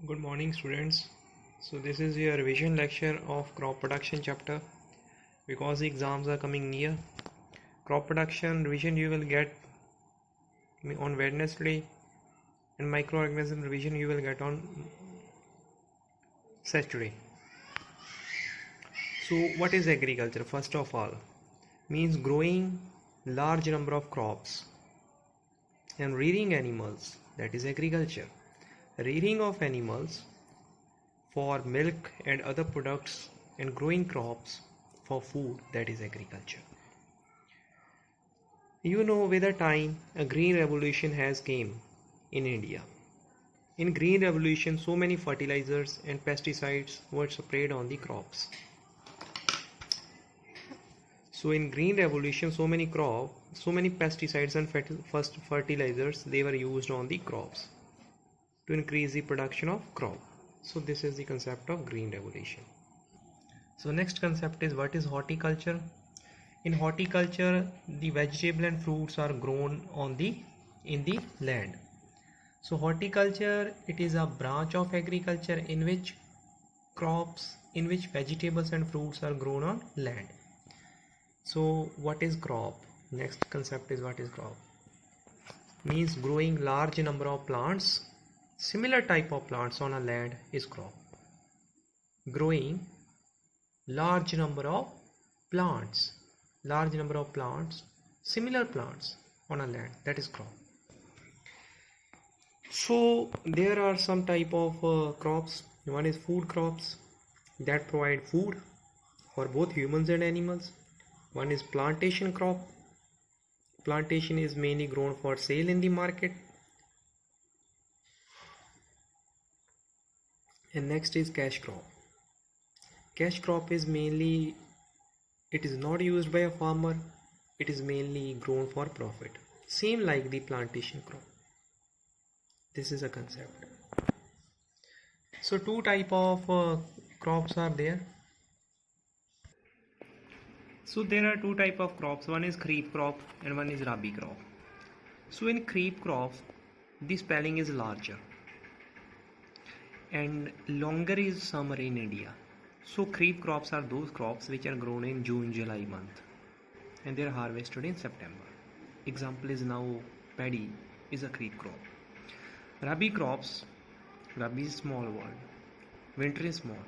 Good morning, students. So this is your revision lecture of crop production chapter. Because the exams are coming near, crop production revision you will get on Wednesday, and microorganism revision you will get on Saturday. So what is agriculture? First of all, means growing large number of crops and rearing animals, that is agriculture. Rearing of animals for milk and other products and growing crops for food, that is agriculture. You know, with the time a green revolution has came in India. In green revolution, so many fertilizers and pesticides were sprayed on the crops. So in green revolution, so many pesticides and fertilizers they were used on the crops to increase the production of crop. So this is the concept of green revolution. So next concept is, what is horticulture? In horticulture, the vegetable and fruits are grown in the land. So horticulture, it is a branch of agriculture in which vegetables and fruits are grown on land. So what is crop? Next concept is, what is crop? Means growing large number of plants, similar type of plants on a land is crop. Growing large number of plants, similar plants on a land, that is crop. So there are some type of crops. One is food crops that provide food for both humans and animals. One is plantation crop. Plantation is mainly grown for sale in the market. And next is cash crop. Cash crop is mainly, it is not used by a farmer, it is mainly grown for profit, same like the plantation crop. This is a concept. So two type of crops are there. So there are two type of crops. One is kharif crop and one is rabi crop. So in kharif crop, the spelling is larger and longer is summer in India. So kharif crops are those crops which are grown in June-July month and they are harvested in September. Example is now paddy is a kharif crop. Rabi crops, rabi is small word, winter is small.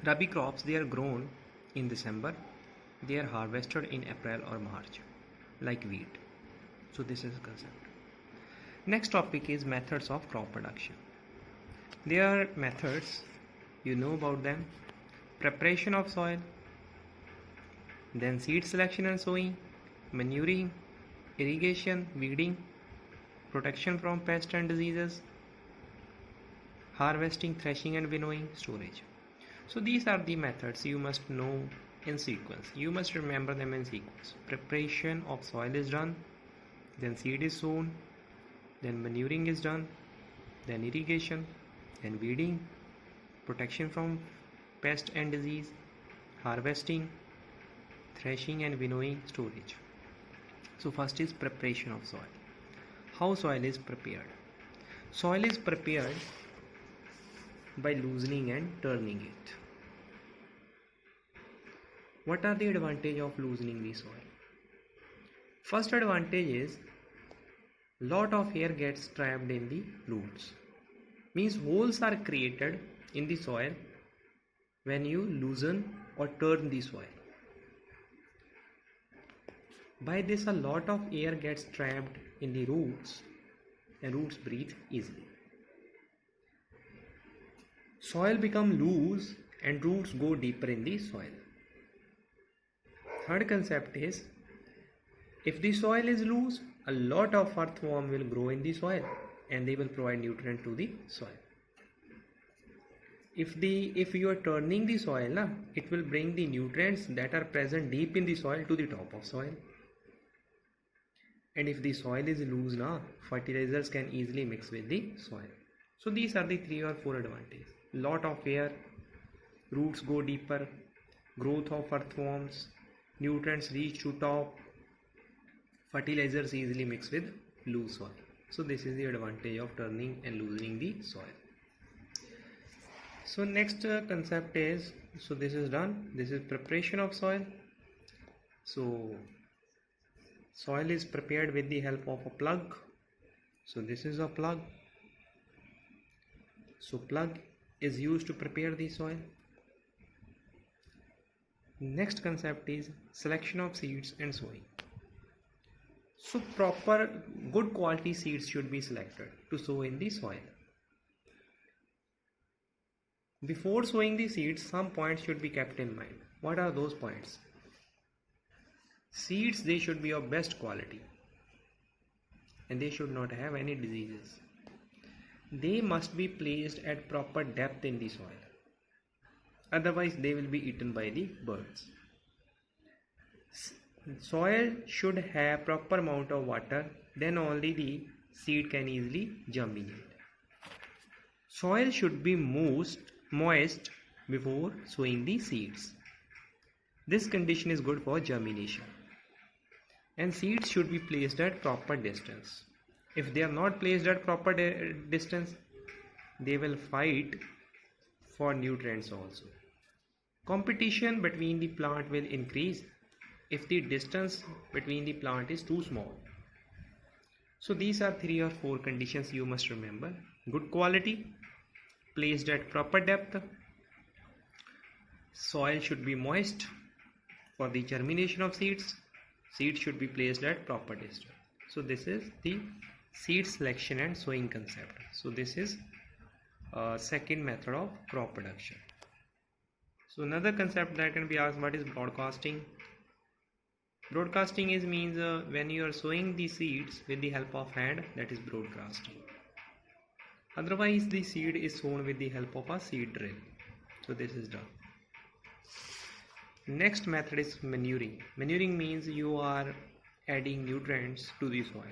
Rabi crops, they are grown in December, they are harvested in April or March, like wheat. So this is a concept. Next topic is methods of crop production. There are methods, you know about them: preparation of soil, then seed selection and sowing, manuring, irrigation, weeding, protection from pests and diseases, harvesting, threshing and winnowing, storage. So these are the methods you must know in sequence. You must remember them in sequence. Preparation of soil is done, then seed is sown, then manuring is done, then irrigation, then weeding, protection from pest and disease, harvesting, threshing and winnowing, storage. So first is preparation of soil. How soil is prepared? Soil is prepared by loosening and turning it. What are the advantages of loosening the soil? First advantage is, lot of air gets trapped in the roots. Means holes are created in the soil when you loosen or turn the soil. By this, a lot of air gets trapped in the roots and roots breathe easily. Soil become loose and roots go deeper in the soil. Third concept is, if the soil is loose, a lot of earthworm will grow in the soil and they will provide nutrient to the soil. If you are turning the soil, it will bring the nutrients that are present deep in the soil to the top of soil. And if the soil is loose, fertilizers can easily mix with the soil. So these are the 3 or 4 advantages. Lot of air, roots go deeper, growth of earthworms, nutrients reach to top, fertilizers easily mix with loose soil. So this is the advantage of turning and loosening the soil. So next concept is, so this is done, this is preparation of soil. So soil is prepared with the help of a plug. So this is a plug. So plug is used to prepare the soil. Next concept is selection of seeds and sowing. So proper good quality seeds should be selected to sow in the soil. Before sowing the seeds, some points should be kept in mind. What are those points? Seeds, they should be of best quality and they should not have any diseases. They must be placed at proper depth in the soil. Otherwise, they will be eaten by the birds. Soil should have proper amount of water, then only the seed can easily germinate. Soil should be moist before sowing the seeds. This condition is good for germination. And seeds should be placed at proper distance. If they are not placed at proper distance, they will fight for nutrients also. Competition between the plant will increase if the distance between the plant is too small. So these are 3 or 4 conditions you must remember. Good quality, placed at proper depth, soil should be moist for the germination of seeds, seeds should be placed at proper distance. So this is the seed selection and sowing concept. So this is a second method of crop production. So another concept that can be asked, what is broadcasting? Broadcasting means when you are sowing the seeds with the help of hand, that is broadcasting. Otherwise the seed is sown with the help of a seed drill. So this is done. Next method is manuring. Manuring means you are adding nutrients to the soil,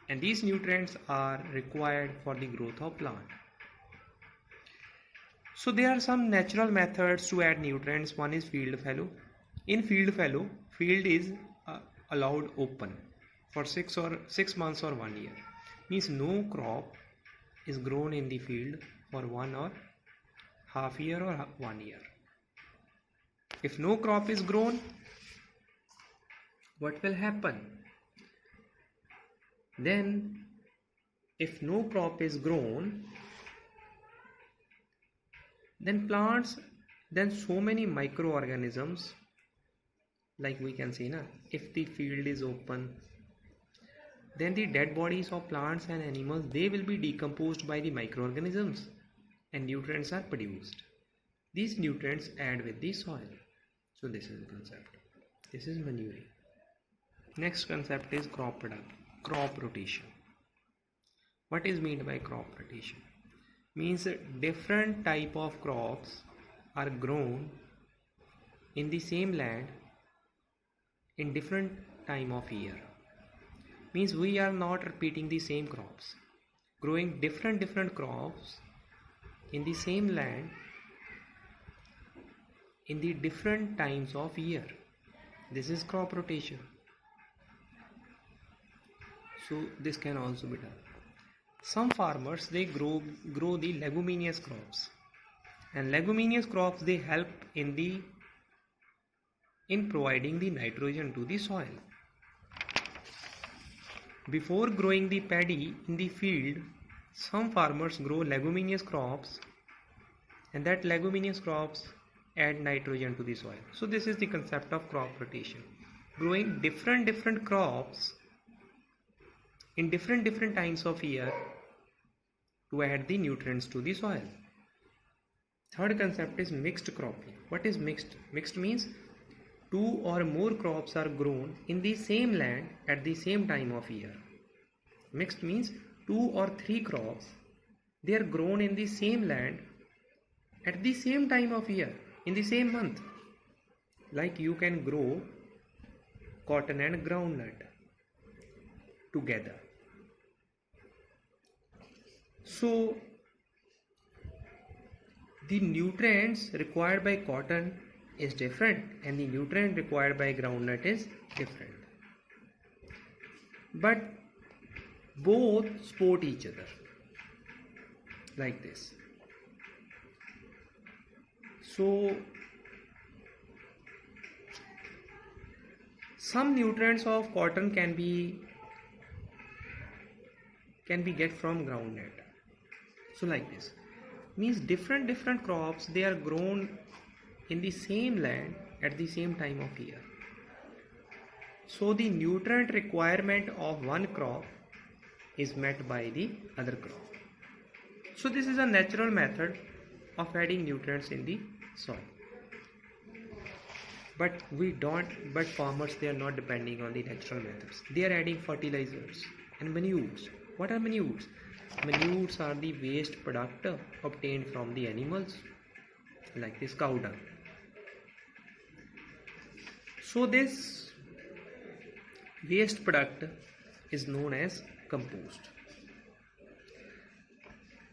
and these nutrients are required for the growth of plant. So there are some natural methods to add nutrients. One is field fallow. In field fallow, field is allowed open for 6 months or 1 year. Means no crop is grown in the field for 1 or half year or 1 year. If no crop is grown, what will happen? Then if no crop is grown, then so many microorganisms, like we can see, if the field is open, then the dead bodies of plants and animals, they will be decomposed by the microorganisms and nutrients are produced. These nutrients add with the soil. So this is the concept. This is manuring. Next concept is crop rotation. What is meant by crop rotation? Means different type of crops are grown in the same land in different time of year. Means we are not repeating the same crops, growing different crops in the same land in the different times of year. This is crop rotation. So this can also be done. Some farmers, they grow the leguminous crops, and leguminous crops, they help in providing the nitrogen to the soil. Before growing the paddy in the field, some farmers grow leguminous crops, and that leguminous crops add nitrogen to the soil. So this is the concept of crop rotation. Growing different crops in different times of year to add the nutrients to the soil. Third concept is mixed cropping. What is mixed? Mixed means 2 or more crops are grown in the same land at the same time of year. Mixed means 2 or 3 crops, they are grown in the same land at the same time of year, in the same month. Like you can grow cotton and groundnut together. So the nutrients required by cotton is different and the nutrient required by groundnut is different, but both support each other, like this. So some nutrients of cotton can be get from groundnut. So like this means different crops, they are grown in the same land at the same time of year. So the nutrient requirement of one crop is met by the other crop. So this is a natural method of adding nutrients in the soil. But farmers, they are not depending on the natural methods. They are adding fertilizers and manures. What are manures? Manures are the waste product obtained from the animals, like this cow dung. So this waste product is known as compost.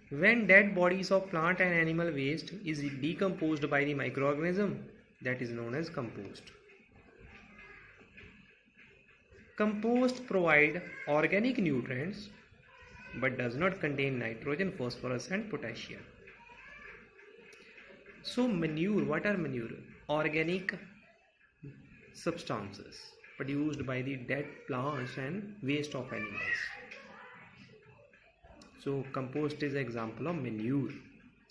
When dead bodies of plant and animal waste is decomposed by the microorganism, that is known as compost. Compost provide organic nutrients but does not contain nitrogen, phosphorus and potassium. So manure, what are manure? Organic substances produced by the dead plants and waste of animals. So compost is an example of manure.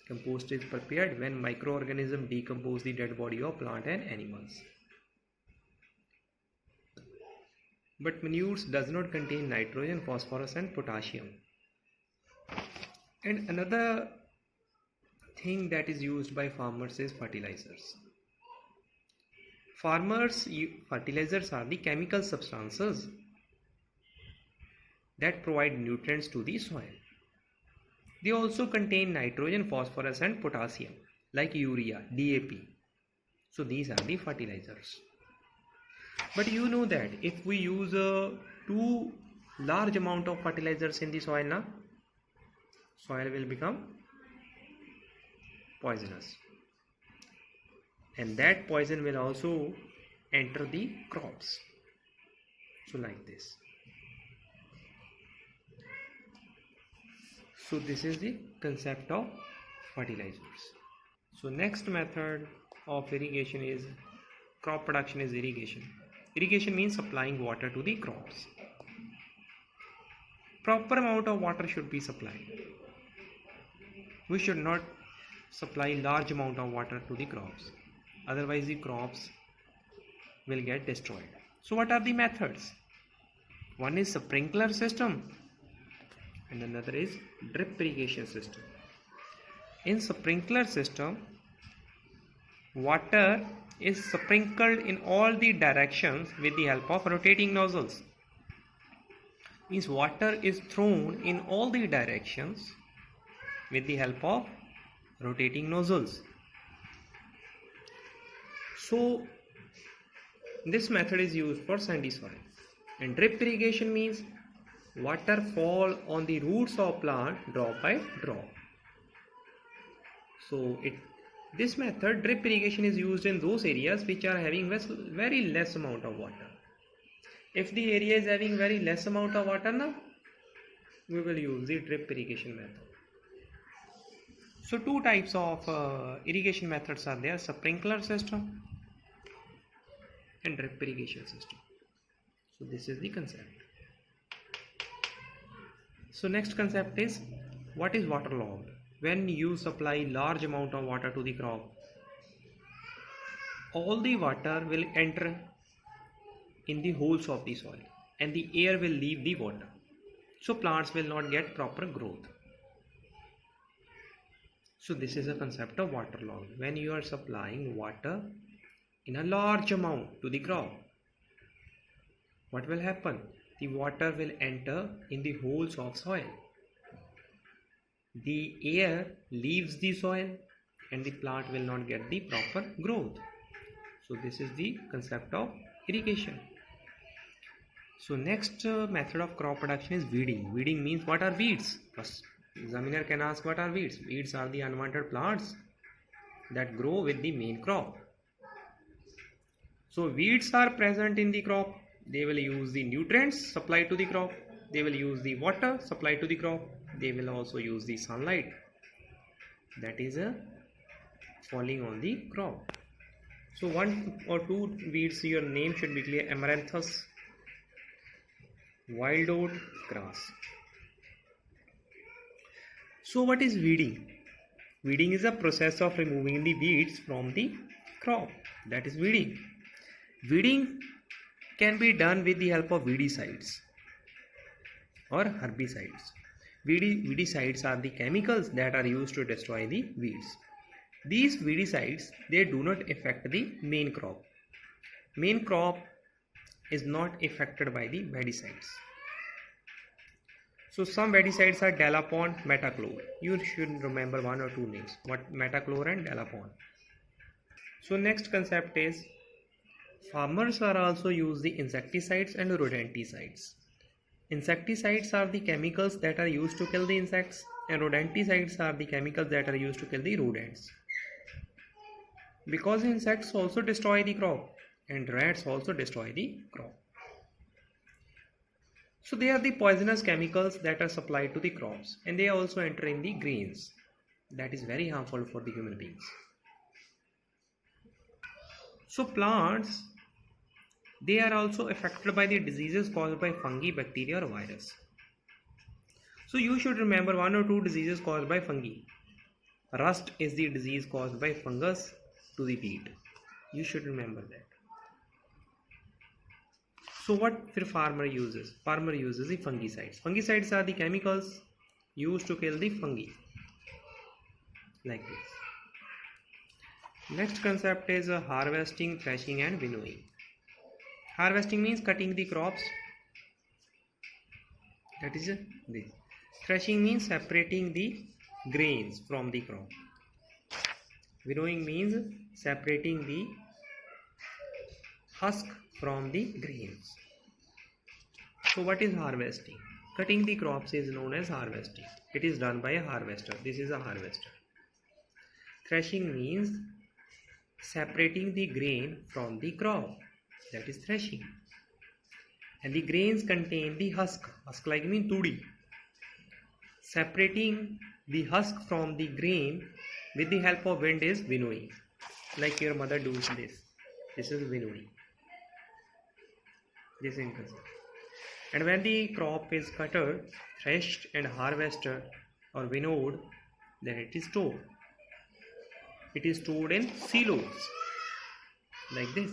Compost is prepared when microorganisms decompose the dead body of plant and animals. But manures does not contain nitrogen, phosphorus and potassium. And another thing that is used by farmers is fertilizers. Fertilizers are the chemical substances that provide nutrients to the soil. They also contain nitrogen, phosphorus and potassium, like urea, DAP. So these are the fertilizers. But you know that if we use too large amount of fertilizers in the soil, soil will become poisonous. And that poison will also enter the crops. So like this. So this is the concept of fertilizers. So next method of irrigation is crop production is irrigation. Irrigation means supplying water to the crops. Proper amount of water should be supplied. We should not supply large amount of water to the crops. Otherwise the crops will get destroyed. So what are the methods? One is sprinkler system and another is drip irrigation system. In sprinkler system, water is sprinkled in all the directions with the help of rotating nozzles. Means water is thrown in all the directions with the help of rotating nozzles. So this method is used for sandy soil. And drip irrigation means water fall on the roots of plant drop by drop. So this method, drip irrigation, is used in those areas which are having very less amount of water. If the area is having very less amount of water, we will use the drip irrigation method. So two types of irrigation methods are there: sprinkler system and drip irrigation system. So this is the concept. So next concept is, what is waterlogged? When you supply large amount of water to the crop, all the water will enter in the holes of the soil and the air will leave the water. So plants will not get proper growth. So this is a concept of waterlogged. When you are supplying water in a large amount to the crop, what will happen? The water will enter in the holes of soil. The air leaves the soil and the plant will not get the proper growth. So this is the concept of irrigation. So next method of crop production is weeding. Weeding means, what are weeds? First examiner can ask, what are weeds? Weeds are the unwanted plants that grow with the main crop. So weeds are present in the crop. They will use the nutrients supplied to the crop. They will use the water supplied to the crop. They will also use the sunlight. That is falling on the crop. So 1 or 2 weeds, your name should be clear: Amaranthus, wild oat, grass. So what is weeding? Weeding is a process of removing the weeds from the crop. That is weeding. Weeding can be done with the help of weedicides or herbicides. Weedicides are the chemicals that are used to destroy the weeds. These weedicides, they do not affect the main crop. Main crop is not affected by the weedicides. So some weedicides are Dalapon, Metachlor. You should remember 1 or 2 names. What Metachlor and Dalapon. So next concept is, farmers are also use the insecticides and rodenticides. Insecticides are the chemicals that are used to kill the insects, and rodenticides are the chemicals that are used to kill the rodents. Because insects also destroy the crop and rats also destroy the crop. So they are the poisonous chemicals that are supplied to the crops, and they also enter in the grains. That is very harmful for the human beings. So plants, they are also affected by the diseases caused by fungi, bacteria or virus. So you should remember 1 or 2 diseases caused by fungi. Rust is the disease caused by fungus to the wheat. You should remember that. So what the farmer uses? Farmer uses the fungicides. Fungicides are the chemicals used to kill the fungi. Like this. Next concept is harvesting, threshing and winnowing. Harvesting means cutting the crops. That is this. Threshing means separating the grains from the crop. Winnowing means separating the husk from the grains. So what is harvesting? Cutting the crops is known as harvesting. It is done by a harvester. This is a harvester. Threshing means separating the grain from the crop. That is threshing. And the grains contain the husk. Husk like mean tudi. Separating the husk from the grain with the help of wind is winnowing. Like your mother does this. This is winnowing. This is concept. And when the crop is cutted, threshed and harvested or winnowed, then it is stored. It is stored in silos like this.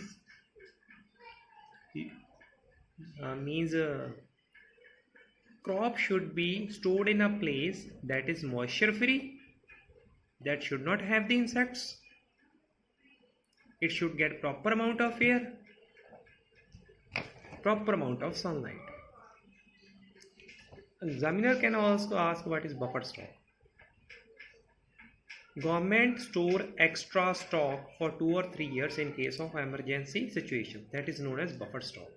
Crop should be stored in a place that is moisture free, that should not have the insects. It should get proper amount of air, proper amount of sunlight. Examiner can also ask what is buffer stock. Government store extra stock for 2 or 3 years in case of emergency situation. That is known as buffer stock.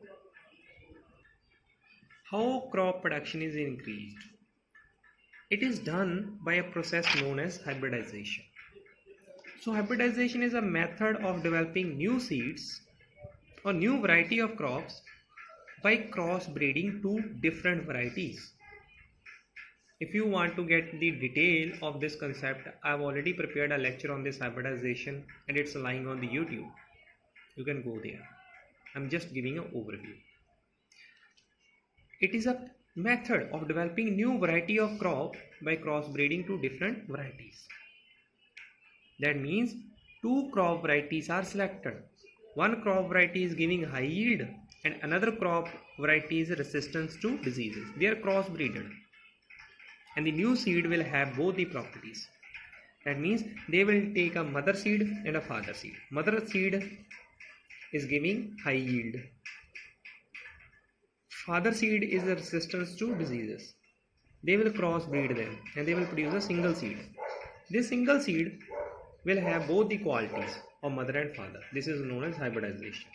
How crop production is increased? It is done by a process known as hybridization. So hybridization is a method of developing new seeds or new variety of crops by crossbreeding two different varieties. If you want to get the detail of this concept, I have already prepared a lecture on this hybridization and it's lying on the YouTube. You can go there. I'm just giving an overview. It is a method of developing new variety of crop by crossbreeding two different varieties. That means two crop varieties are selected. One crop variety is giving high yield and another crop variety is resistance to diseases. They are crossbreeded. And the new seed will have both the properties. That means they will take a mother seed and a father seed. Mother seed is giving high yield. Father seed is a resistance to diseases. They will crossbreed them and they will produce a single seed. This single seed will have both the qualities of mother and father. This is known as hybridization.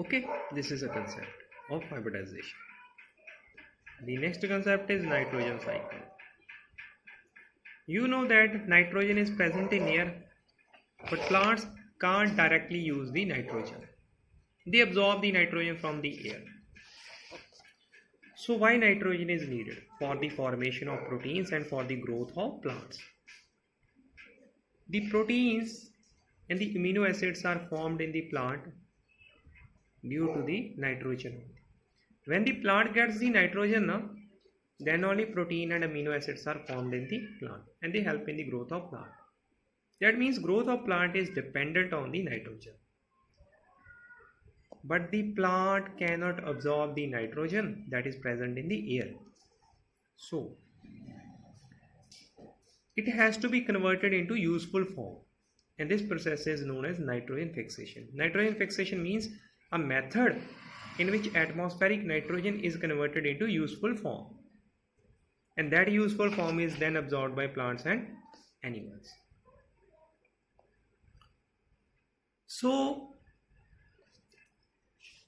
Okay, this is a concept of hybridization. The next concept is nitrogen cycle. You know that nitrogen is present in air, but plants can't directly use the nitrogen. They absorb the nitrogen from the air. So why nitrogen is needed? For the formation of proteins and for the growth of plants. The proteins and the amino acids are formed in the plant due to the nitrogen. When the plant gets the nitrogen, then only protein and amino acids are formed in the plant and they help in the growth of plant. That means growth of plant is dependent on the nitrogen. But the plant cannot absorb the nitrogen that is present in the air. So it has to be converted into useful form. And this process is known as nitrogen fixation. Nitrogen fixation means a method in which atmospheric nitrogen is converted into useful form. And that useful form is then absorbed by plants and animals. So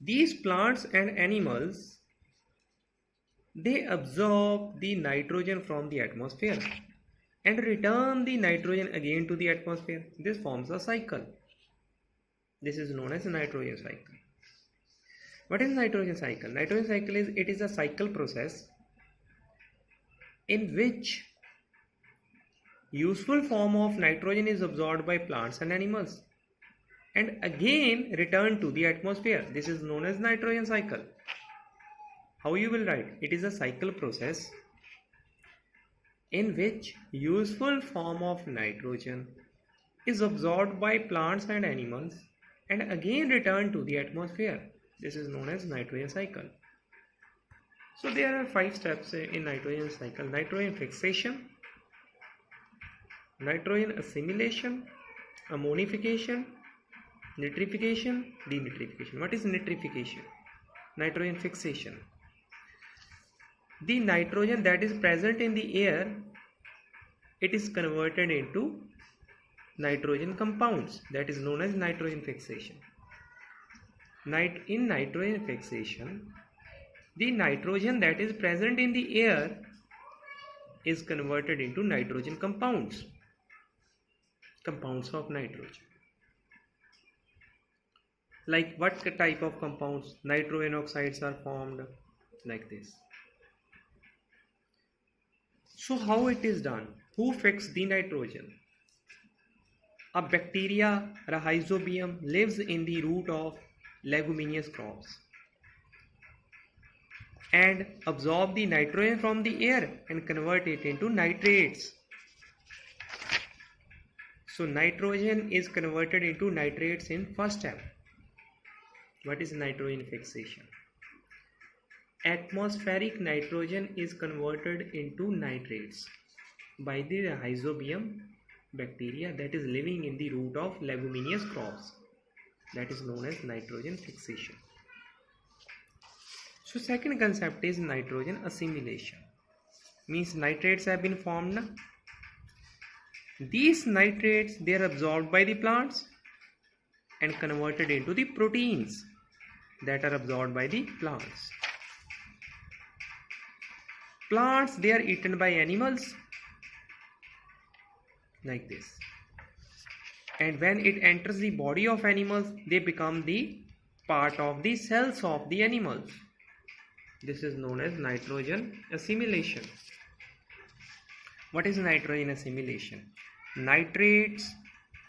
these plants and animals, they absorb the nitrogen from the atmosphere and return the nitrogen again to the atmosphere. This forms a cycle. This is known as a nitrogen cycle. What is nitrogen cycle? Nitrogen cycle is a cycle process in which useful form of nitrogen is absorbed by plants and animals and again returned to the atmosphere. This is known as nitrogen cycle. How you will write? It is a cycle process in which useful form of nitrogen is absorbed by plants and animals and again returned to the atmosphere. This is known as nitrogen cycle. So there are 5 steps in nitrogen cycle: nitrogen fixation, nitrogen assimilation, ammonification, nitrification, denitrification. What is nitrification? Nitrogen fixation. The nitrogen that is present in the air, it is converted into nitrogen compounds. That is known as nitrogen fixation. In nitrogen fixation, the nitrogen that is present in the air is converted into nitrogen compounds. Compounds of nitrogen. Like what type of compounds? Nitrogen oxides are formed like this. So how it is done? Who fixed the nitrogen? A bacteria, Rhizobium, lives in the root of leguminous crops and absorb the nitrogen from the air and convert it into nitrates. So nitrogen is converted into nitrates in first step. What is nitrogen fixation? Atmospheric nitrogen is converted into nitrates by the Rhizobium bacteria that is living in the root of leguminous crops. That is known as nitrogen fixation. So second concept is nitrogen assimilation. Means nitrates have been formed. These nitrates, they are absorbed by the plants and converted into the proteins that are absorbed by the plants. Plants, they are eaten by animals like this. And when it enters the body of animals, they become the part of the cells of the animals. This is known as nitrogen assimilation. What is nitrogen assimilation? Nitrates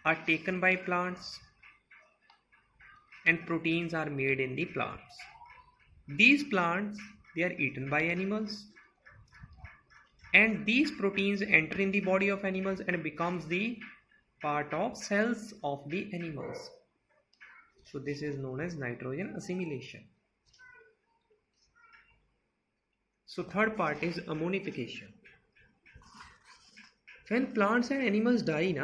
are taken by plants and proteins are made in the plants. These plants, they are eaten by animals and these proteins enter in the body of animals and becomes the part of cells of the animals. So this is known as nitrogen assimilation. So third part is ammonification. When plants and animals die,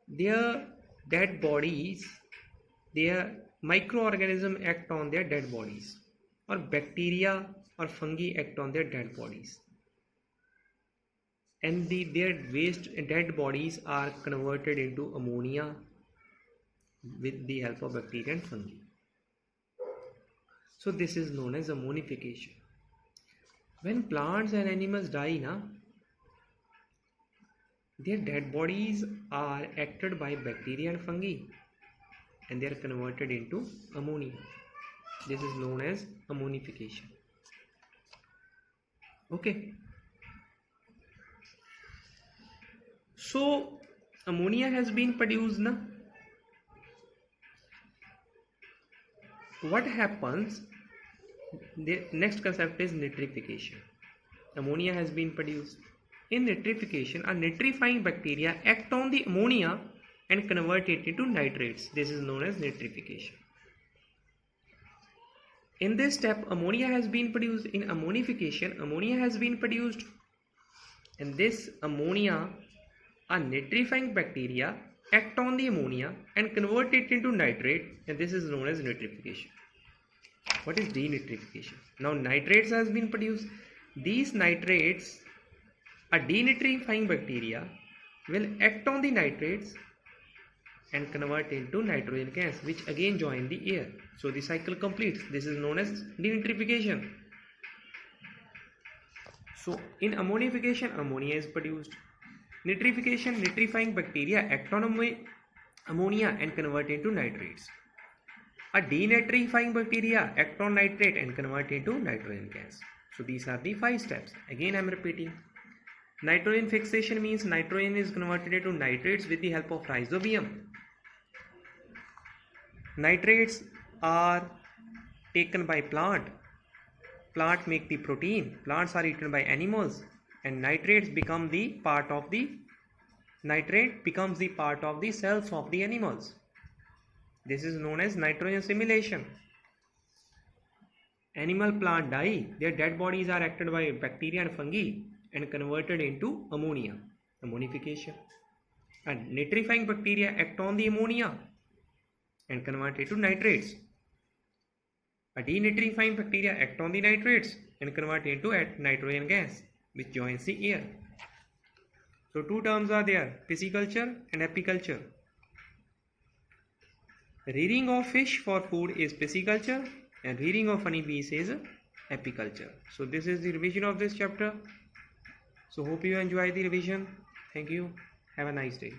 their dead bodies, their microorganisms act on their dead bodies, or bacteria or fungi act on their dead bodies, and their waste dead bodies are converted into ammonia with the help of bacteria and fungi. So this is known as ammonification. When plants and animals die, their dead bodies are acted by bacteria and fungi and they are converted into ammonia. This is known as ammonification. Okay. So ammonia has been produced now. What happens? The next concept is nitrification. Ammonia has been produced. In nitrification, a nitrifying bacteria act on the ammonia and convert it into nitrates. This is known as nitrification. In this step, ammonia has been produced. In ammonification, ammonia has been produced. And this ammonia, a nitrifying bacteria act on the ammonia and convert it into nitrate, and this is known as nitrification. What is denitrification? Now nitrates has been produced. These nitrates, a denitrifying bacteria will act on the nitrates and convert into nitrogen gas, which again join the air. So the cycle completes. This is known as denitrification. So in ammonification, ammonia is produced. Nitrification, nitrifying bacteria act on ammonia and convert into nitrates. A denitrifying bacteria act on nitrate and convert into nitrogen gas. So these are the 5 steps. Again I am repeating. Nitrogen fixation means nitrogen is converted into nitrates with the help of rhizobium. Nitrates are taken by plant. Plant make the protein. Plants are eaten by animals, and nitrates become the part of the nitrate becomes the part of the cells of the animals. This is known as nitrogen assimilation. Animal plant die, their dead bodies are acted by bacteria and fungi and converted into ammonia, ammonification. And nitrifying bacteria act on the ammonia and convert it to nitrates. A denitrifying bacteria act on the nitrates and convert into nitrogen gas, which joins the air. So 2 terms are there, pisciculture and apiculture. Rearing of fish for food is pisciculture and rearing of honeybees is apiculture. So this is the revision of this chapter. So hope you enjoy the revision. Thank you. Have a nice day.